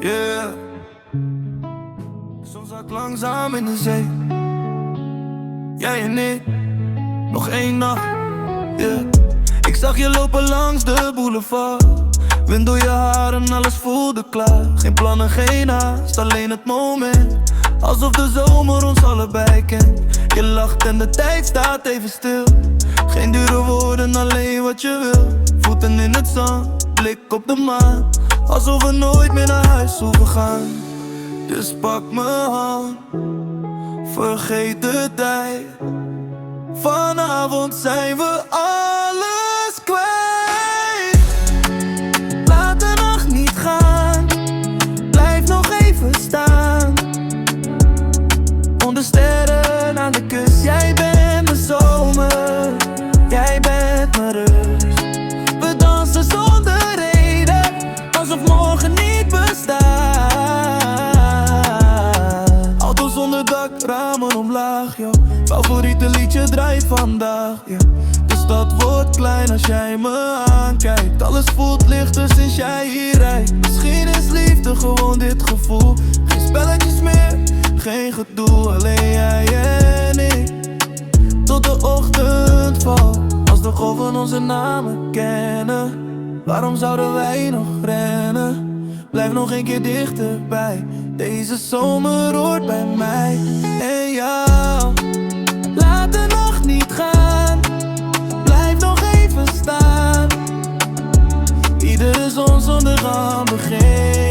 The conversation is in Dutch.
Yeah. Soms zak langzaam in de zee. Jij en ik, nog één nacht. Yeah. Ik zag je lopen langs de boulevard. Wind door je haar en alles voelde klaar. Geen plannen, geen haast, alleen het moment. Alsof de zomer ons allebei kent. Je lacht en de tijd staat even stil. Geen dure woorden, alleen wat je wil. Voeten in het zand, blik op de maan. Alsof we nooit meer naar huis hoeven gaan. Dus pak mijn hand, vergeet de tijd. Vanavond zijn we alles kwijt. Laat de nacht niet gaan, blijf nog even staan. Onder sterren aan de kust. Jij bent mijn zomer, jij bent mijn rust. We dansen zonder reden, alsof morgen niet bestaat. Auto zonder dak, ramen omlaag, jouw favoriete liedje draait vandaag, yeah. De stad wordt klein als jij me aankijkt. Alles voelt lichter sinds jij hier rijdt. Misschien is liefde gewoon dit gevoel. Geen spelletjes meer, geen gedoe. Alleen jij en ik, tot de ochtend valt. Als de golven onze namen kennen, waarom zouden wij nog rennen? Blijf nog een keer dichterbij. Deze zomer hoort bij mij en jou. Laat de nacht niet gaan, blijf nog even staan. Iedere zonsondergang begint.